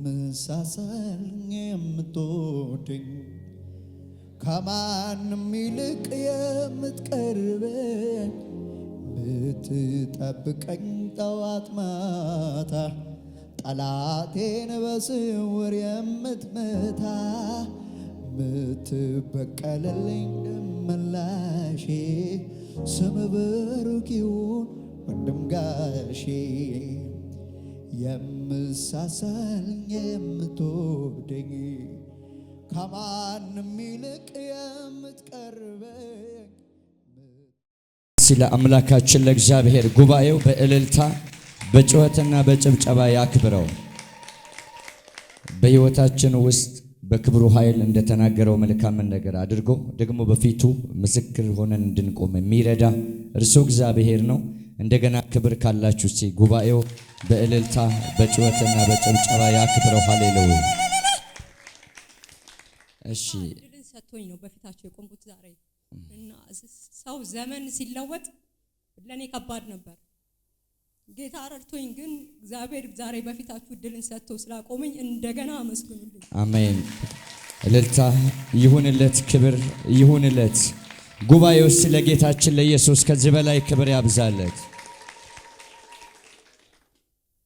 የምሳሳል የምትወደኝ ከማንም ይልቅ የምትቀርበኝ ምትጠብቀኝ ጠዋት ማታ ጠላቴን በስውር የምትመታ ምትበቀልልኝ ደመላሼ ስም ብሩክ ይሁን ወንድም ጋሼ የምሳሳል የምትወደኝ ከማንም ይልቅ የምትቀርበኝ ስለ አምላካችን ለእግዚአብሔር ጉባኤው በእልልታ በጩኸትና በጭብጨባ ያክብረው። በሕይወታችን ውስጥ በክብሩ ኃይል እንደተናገረው መልካምን ነገር አድርጎ ደግሞ በፊቱ ምስክር ሆነን እንድንቆም የሚረዳ እርሱ እግዚአብሔር ነው። እንደገና ክብር ካላችሁ እስቲ ጉባኤው በእልልታ በጩኸትና በጭብጨባ ያክብረው። ሃሌሉያ። እሺ ድልን ሰጥቶኝ ነው በፊታችሁ የቆምኩት ዛሬ እና ሰው ዘመን ሲለወጥ ለኔ ከባድ ነበር። ጌታ ረድቶኝ ግን እግዚአብሔር ዛሬ በፊታችሁ ድልን ሰጥቶ ስላቆመኝ እንደገና አመስግኑልኝ። አሜን። እልልታ ይሁንለት፣ ክብር ይሁንለት። ጉባኤው ስለ ጌታችን ለኢየሱስ ከዚህ በላይ ክብር ያብዛለት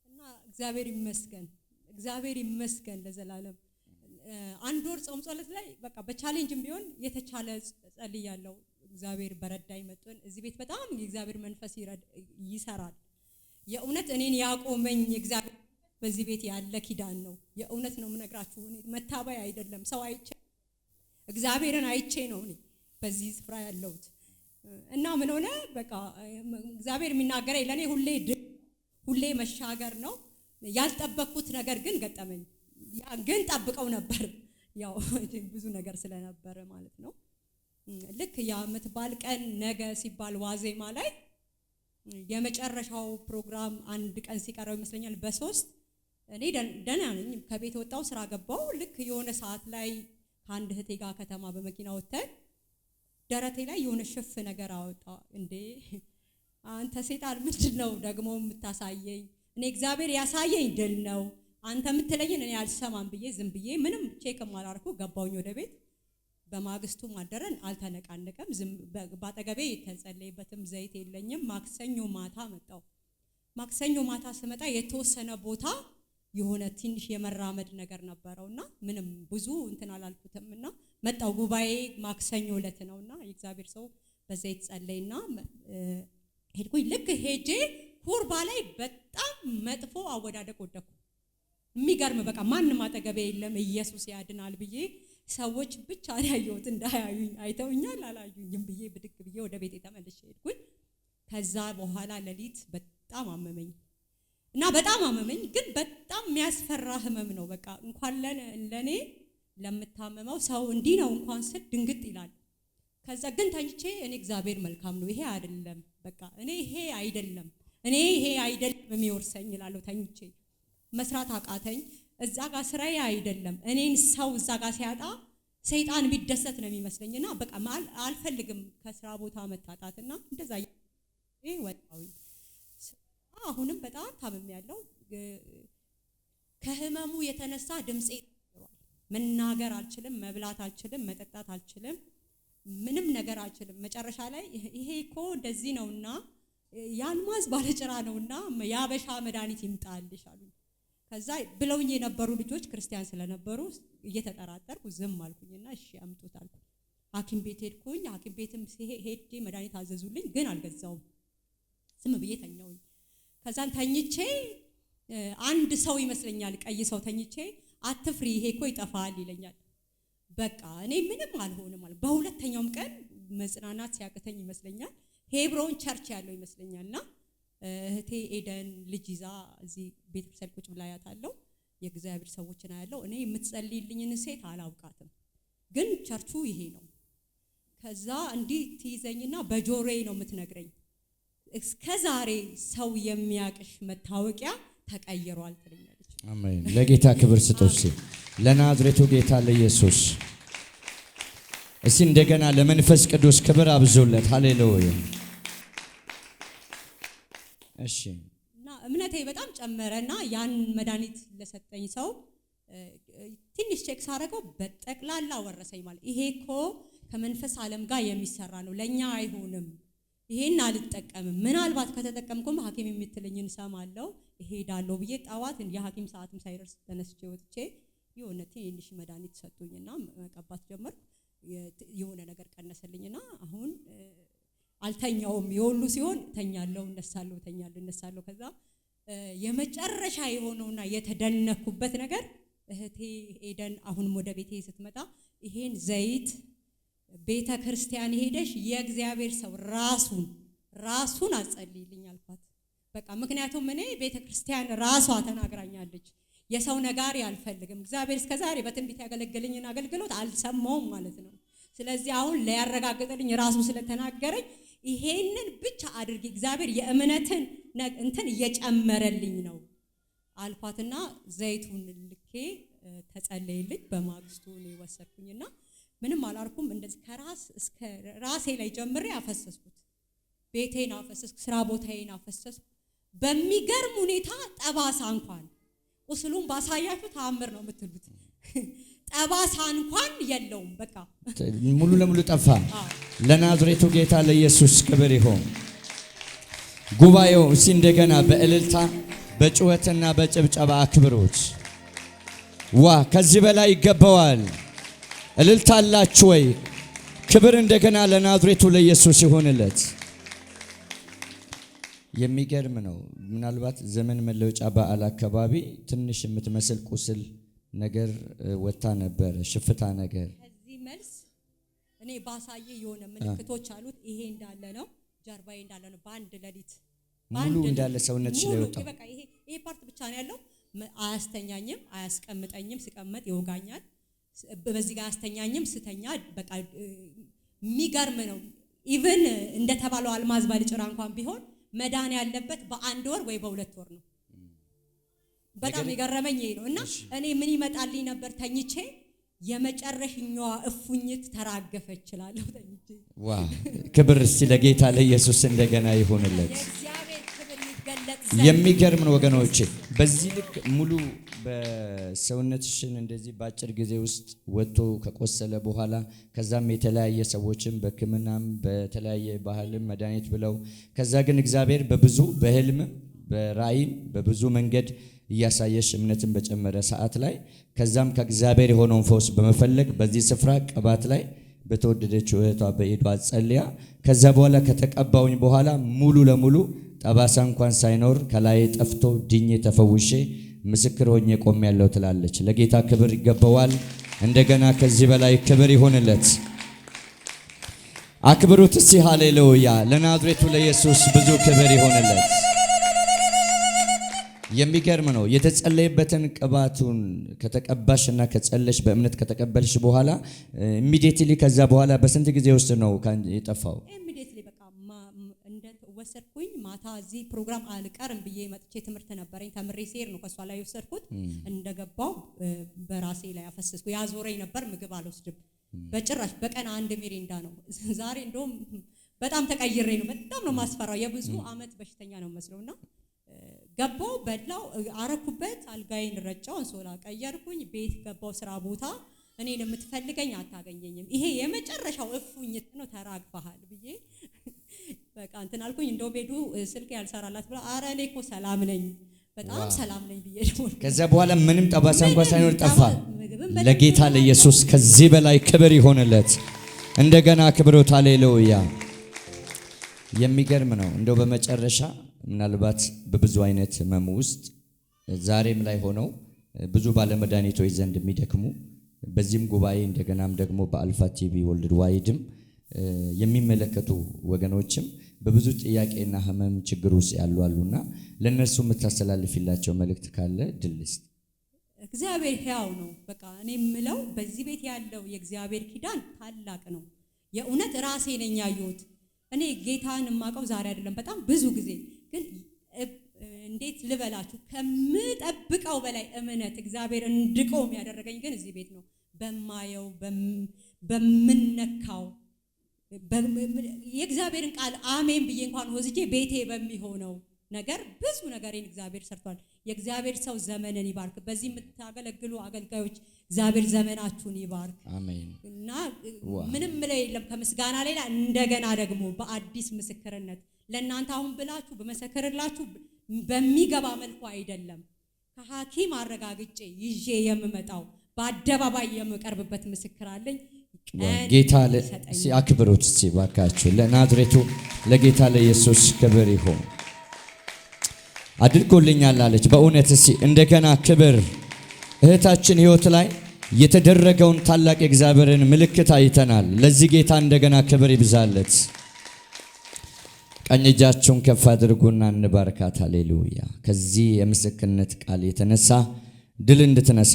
እና እግዚአብሔር ይመስገን ለዘላለም። አንድ ወር ጾም ጸሎት ላይ በቃ በቻሌንጅም ቢሆን የተቻለ ጸልያለሁ። እግዚአብሔር በረዳኝ መጥቶን እዚህ ቤት በጣም የእግዚአብሔር መንፈስ ይሰራል። የእውነት እኔን ያቆመኝ እግዚአብሔር በዚህ ቤት ያለ ኪዳን ነው። የእውነት ነው የምነግራችሁ። መታበይ አይደለም። ሰው አይቼ እግዚአብሔርን አይቼ ነው እኔ በዚህ ስፍራ ያለሁት እና ምን ሆነ በቃ እግዚአብሔር የሚናገረኝ ለኔ ሁሌ መሻገር ነው። ያልጠበቅኩት ነገር ግን ገጠመኝ። ግን ጠብቀው ነበር ያው ብዙ ነገር ስለነበረ ማለት ነው። ልክ የዓመት በዓል ቀን ነገ ሲባል ዋዜማ ላይ የመጨረሻው ፕሮግራም አንድ ቀን ሲቀረው ይመስለኛል በ3 እኔ ደህና ነኝ። ከቤት ወጣው ስራ ገባው። ልክ የሆነ ሰዓት ላይ ከአንድ እህቴ ጋር ከተማ በመኪና ወጥተን ደረቴ ላይ የሆነ ሽፍ ነገር አወጣ። እንዴ አንተ ሰይጣን ምንድነው ደግሞ የምታሳየኝ? እኔ እግዚአብሔር ያሳየኝ ድል ነው። አንተ የምትለኝን እኔ አልሰማም ብዬ ዝም ብዬ ምንም ቼክ ማላርኩ ገባውኝ ወደ ቤት። በማግስቱ ማደረን አልተነቃነቀም። ባጠገቤ የተጸለየበትም ዘይት የለኝም። ማክሰኞ ማታ መጣው። ማክሰኞ ማታ ስመጣ የተወሰነ ቦታ የሆነ ትንሽ የመራመድ ነገር ነበረውና ምንም ብዙ እንትን አላልኩትምና መጣው። ጉባኤ ማክሰኞ ዕለት ነውና የእግዚአብሔር ሰው በዘይት ጸለይና ሄድኩኝ። ልክ ሄጄ ኩርባ ላይ በጣም መጥፎ አወዳደቅ ወደኩ። የሚገርም በቃ ማንም አጠገቤ የለም። ኢየሱስ ያድናል ብዬ ሰዎች ብቻ ያዩት እንዳያዩኝ አይተውኛል አላዩኝም ብዬ ብድግ ብዬ ወደ ቤት ተመልሼ ሄድኩኝ። ከዛ በኋላ ሌሊት በጣም አመመኝ እና በጣም አመመኝ። ግን በጣም የሚያስፈራ ህመም ነው። በቃ እንኳን ለኔ ለምታመመው ሰው እንዲህ ነው እንኳን ስል ድንግጥ ይላል። ከዛ ግን ተኝቼ እኔ እግዚአብሔር መልካም ነው፣ ይሄ አይደለም በቃ ይሄ አይደለም የሚወርሰኝ እላለሁ። ተኝቼ መስራት አቃተኝ። እዛ ጋር ስራዬ አይደለም። እኔን ሰው እዛ ጋር ሲያጣ ሰይጣን ቢደሰት ነው የሚመስለኝና በቃ አልፈልግም ከስራ ቦታ መታጣትና እንደዛ ወጣሁኝ። አሁንም በጣም ታምሜያለሁ። ከህመሙ የተነሳ ድምጼ መናገር አልችልም፣ መብላት አልችልም፣ መጠጣት አልችልም፣ ምንም ነገር አልችልም። መጨረሻ ላይ ይሄ እኮ እንደዚህ ነውና ያልማዝ ባለጭራ ነውና ያበሻ መድኃኒት ይምጣልሽ አሉኝ። ከዛ ብለውኝ የነበሩ ልጆች ክርስቲያን ስለነበሩ እየተጠራጠርኩ ዝም አልኩኝና እሺ አምጡት አልኩ። ሐኪም ቤት ሄድኩኝ። ሐኪም ቤትም ሄጄ መድኃኒት አዘዙልኝ፣ ግን አልገዛውም። ዝም ብዬ ተኛውኝ። ከዛን ተኝቼ አንድ ሰው ይመስለኛል ቀይ ሰው ተኝቼ አትፍሪ ይሄ እኮ ይጠፋል ይለኛል። በቃ እኔ ምንም አልሆንም ማለት። በሁለተኛውም ቀን መጽናናት ሲያቅተኝ ይመስለኛል ሄብሮን ቸርች ያለው ይመስለኛልና እህቴ ኤደን ልጅ ይዛ እዚህ ቤተክርስቲያን ቁጭ ብላ ያታለው የእግዚአብሔር ሰዎችን አያለው። እኔ የምትጸልይልኝን ሴት አላውቃትም፣ ግን ቸርቹ ይሄ ነው። ከዛ እንዲህ ትይዘኝና በጆሮዬ ነው የምትነግረኝ እስከዛሬ ሰው የሚያቅሽ መታወቂያ ተቀይሯል ትለኛለች። አሜን። ለጌታ ክብር ስጦት ለናዝሬቱ ጌታ ለኢየሱስ። እስቲ እንደገና ለመንፈስ ቅዱስ ክብር አብዙለት። ሃሌሉያ። እሺ። እና እምነቴ በጣም ጨመረና ያን መድኃኒት ለሰጠኝ ሰው ትንሽ ቼክ ሳረገው በጠቅላላ ወረሰኝ ማለት ይሄ እኮ ከመንፈስ ዓለም ጋር የሚሰራ ነው ለኛ አይሆንም ይሄን አልተጠቀምም ምናልባት ከተጠቀምኩም ሐኪም የምትለኝን ሰማለው እሄዳለሁ ብዬ ጣዋት የሐኪም ሰዓትም ሳይደርስ ተነስቼ ወጥቼ የሆነ ትንሽ መድኃኒት ሰጡኝና መቀባት ጀመር የሆነ ነገር ቀነሰልኝና አሁን አልተኛውም የሁሉ ሲሆን ተኛለሁ እነሳለሁ ከዛ የመጨረሻ የሆነውና የተደነኩበት ነገር እህቴ ኤደን አሁንም ወደ ቤቴ ስትመጣ ይሄን ዘይት ቤተ ክርስቲያን ሄደሽ የእግዚአብሔር ሰው ራሱን አጸልይልኝ አልኳት በቃ ምክንያቱም እኔ ቤተ ክርስቲያን ራሷ ተናግራኛለች የሰው ነጋሪ አልፈልግም እግዚአብሔር እስከዛሬ በትንቢት ያገለገለኝን አገልግሎት አልሰማውም ማለት ነው ስለዚህ አሁን ለያረጋግጥልኝ ራሱ ስለተናገረኝ ይሄንን ብቻ አድርጊ እግዚአብሔር የእምነትን እንትን እየጨመረልኝ ነው አልኳትና ዘይቱን ልኬ ተጸለይልኝ በማግስቱ ነው ወሰድኩኝና ምንም አላርኩም እንደዚህ ከራስ እስከ ራሴ ላይ ጀምሬ አፈሰስኩት ቤቴን አፈሰስኩ ስራ ቦታዬን አፈሰስኩ በሚገርም ሁኔታ ጠባሳ እንኳን ቁስሉን ባሳያችሁ ተአምር ነው የምትሉት ጠባሳ እንኳን የለውም በቃ ሙሉ ለሙሉ ጠፋ ለናዝሬቱ ጌታ ለኢየሱስ ክብር ይሁን ጉባኤው እስቲ እንደገና በእልልታ በጩኸትና በጭብጨባ አክብሩት ዋ ከዚህ በላይ ይገባዋል እልልታላችሁ ወይ ክብር እንደገና ለናዝሬቱ ለኢየሱስ ይሁንለት የሚገርም ነው ምናልባት ዘመን መለወጫ በዓል አካባቢ ትንሽ የምትመስል ቁስል ነገር ወጣ ነበር ሽፍታ ነገር ከዚህ መልስ እኔ ባሳየ የሆነ ምልክቶች አሉት ይሄ እንዳለ ነው ጀርባዬ እንዳለ ነው በአንድ ሌሊት ሙሉ እንዳለ ሰውነትሽ ላይ ወጣ በቃ ይሄ ፓርት ብቻ ነው ያለው አያስተኛኝም አያስቀምጠኝም ስቀመጥ ይወጋኛል በዚህ ጋር አስተኛኝም ስተኛ በቃ የሚገርም ነው ኢቭን እንደተባለው አልማዝ ባልጭራ እንኳን ቢሆን መዳን ያለበት በአንድ ወር ወይ በሁለት ወር ነው በጣም ይገረመኝ ነው እና እኔ ምን ይመጣልኝ ነበር ተኝቼ የመጨረሻኛዋ እፉኝት ተራገፈች ይችላልው ተኝቼ ዋ ክብር እስቲ ለጌታ ለኢየሱስ እንደገና ይሁንለት የእግዚአብሔር ክብር ይገለጥ የሚገርም ነው ወገኖቼ በዚህ ልክ ሙሉ በሰውነትሽን እንደዚህ ባጭር ጊዜ ውስጥ ወጥቶ ከቆሰለ በኋላ ከዛም የተለያየ ሰዎችን በሕክምናም በተለያየ ባህልም መድኃኒት ብለው ከዛ ግን እግዚአብሔር በብዙ በህልም በራእይ በብዙ መንገድ እያሳየሽ እምነትን በጨመረ ሰዓት ላይ ከዛም ከእግዚአብሔር የሆነውን ፈውስ በመፈለግ በዚህ ስፍራ ቅባት ላይ በተወደደችው እህቷ በኤዷ ጸልያ ከዛ በኋላ ከተቀባውኝ በኋላ ሙሉ ለሙሉ ጠባሳ እንኳን ሳይኖር ከላይ ጠፍቶ ድኜ ተፈውሼ ምስክር ሆኜ ቆሜያለሁ ትላለች ለጌታ ክብር ይገባዋል እንደገና ከዚህ በላይ ክብር ይሁንለት አክብሩት እስቲ ሃሌሉያ ለናዝሬቱ ለኢየሱስ ብዙ ክብር ይሁንለት የሚገርም ነው የተጸለየበትን ቅባቱን ከተቀባሽና ከጸለሽ በእምነት ከተቀበልሽ በኋላ ኢሚዲየትሊ ከዛ በኋላ በስንት ጊዜ ውስጥ ነው የጠፋው ኢሚዲየትሊ በቃ ወሰድኩኝ ማታ እዚህ ፕሮግራም አልቀርም ብዬ መጥቼ ትምህርት ነበረኝ ተምሬ ሲሄድ ነው ከሷ ላይ ወሰድኩት እንደገባው በራሴ ላይ አፈሰስኩ ያዞረኝ ነበር ምግብ አልወስድም በጭራሽ በቀን አንድ ሚሪንዳ ነው ዛሬ እንደውም በጣም ተቀይሬ ነው በጣም ነው ማስፈራው የብዙ አመት በሽተኛ ነው መስለውና ገባው በላው አረኩበት አልጋዬን ረጫው አንሶላ ቀየርኩኝ ቤት ገባው ስራ ቦታ እኔ ለምትፈልገኝ አታገኘኝም ይሄ የመጨረሻው እፉኝት ነው ተራግፈሃል ብዬ በቃ እንትን አልኩኝ እንደው ቤዱ ስልክ ያልሰራላት ብላ አረ እኔ እኮ ሰላም ነኝ በጣም ሰላም ነኝ ብዬ ነው ከዛ በኋላ ምንም ጠባሳ እንኳን ሳይኖር ጠፋ ለጌታ ለኢየሱስ ከዚህ በላይ ክብር ይሆንለት እንደገና ክብሮት ሃሌሉያ የሚገርም ነው እንደው በመጨረሻ ምናልባት በብዙ አይነት ህመም ውስጥ ዛሬም ላይ ሆነው ብዙ ባለመድኃኒቶች ዘንድ የሚደክሙ በዚህም ጉባኤ እንደገናም ደግሞ በአልፋ ቲቪ ወርልድ ዋይድም የሚመለከቱ ወገኖችም በብዙ ጥያቄና ህመም ችግር ውስጥ ያሉ አሉና ለነሱ የምታስተላልፊላቸው መልእክት ካለ ድልስ እግዚአብሔር ሕያው ነው በቃ እኔ የምለው በዚህ ቤት ያለው የእግዚአብሔር ኪዳን ታላቅ ነው የእውነት ራሴ ነኝ ያየሁት እኔ ጌታን የማውቀው ዛሬ አይደለም በጣም ብዙ ጊዜ ግን እንዴት ልበላችሁ ከምጠብቀው በላይ እምነት እግዚአብሔር እንድቆም ያደረገኝ ግን እዚህ ቤት ነው በማየው በምነካው የእግዚአብሔርን ቃል አሜን ብዬ እንኳን ወዝጄ ቤቴ በሚሆነው ነገር ብዙ ነገርን እግዚአብሔር ሰርቷል። የእግዚአብሔር ሰው ዘመንን ይባርክ። በዚህ የምታገለግሉ አገልጋዮች እግዚአብሔር ዘመናችሁን ይባርክ። አሜን። እና ምንም ላይ የለም ከምስጋና ሌላ እንደገና ደግሞ በአዲስ ምስክርነት ለእናንተ አሁን ብላችሁ በመሰከርላችሁ በሚገባ መልኩ አይደለም ከሐኪም አረጋግጬ ይዤ የምመጣው በአደባባይ የምቀርብበት ምስክር አለኝ። ጌታ አክብሩት እስቲ ባካችሁ። ለናዝሬቱ ለጌታ ለኢየሱስ ክብር ይሁን። አድርጎልኛል አለች። በእውነት እስቲ እንደገና ክብር። እህታችን ሕይወት ላይ የተደረገውን ታላቅ የእግዚአብሔርን ምልክት አይተናል። ለዚህ ጌታ እንደገና ክብር ይብዛለት። ቀኝ እጃችሁን ከፍ አድርጉና እንባርካት። ሃሌሉያ። ከዚህ የምስክርነት ቃል የተነሳ ድል እንድትነሳ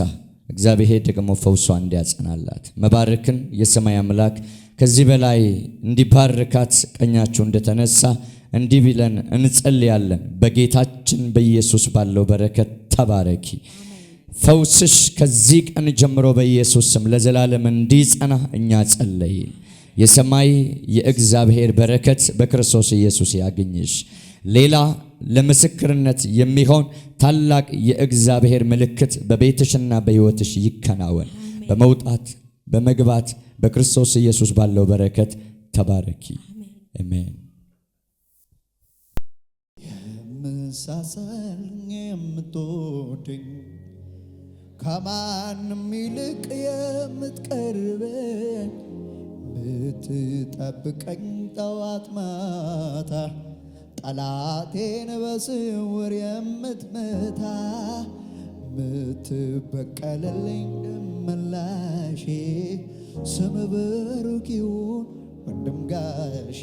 እግዚአብሔር ደግሞ ፈውሷ እንዲያጸናላት መባረክን የሰማይ አምላክ ከዚህ በላይ እንዲባርካት ቀኛችሁ እንደተነሳ እንዲህ ብለን እንጸልያለን። በጌታችን በኢየሱስ ባለው በረከት ተባረኪ። ፈውስሽ ከዚህ ቀን ጀምሮ በኢየሱስ ስም ለዘላለም እንዲጸና እኛ ጸለይን። የሰማይ የእግዚአብሔር በረከት በክርስቶስ ኢየሱስ ያገኝሽ። ሌላ ለምስክርነት የሚሆን ታላቅ የእግዚአብሔር ምልክት በቤትሽና በሕይወትሽ ይከናወን። በመውጣት በመግባት በክርስቶስ ኢየሱስ ባለው በረከት ተባረኪ። አሜን። የምሳሳል የምትወደኝ ከማንም ይልቅ የምትቀርበኝ ብትጠብቀኝ ጠዋት ማታ ጠላቴን በስውር የምትመታ ምትበቀልልኝ ደመላሼ ስም ብሩክ ይሁን ወንድም ጋሼ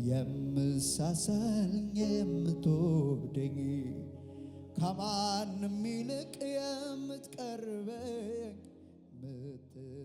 የምሳሳልኝ የምትወደኝ ከማንም ይልቅ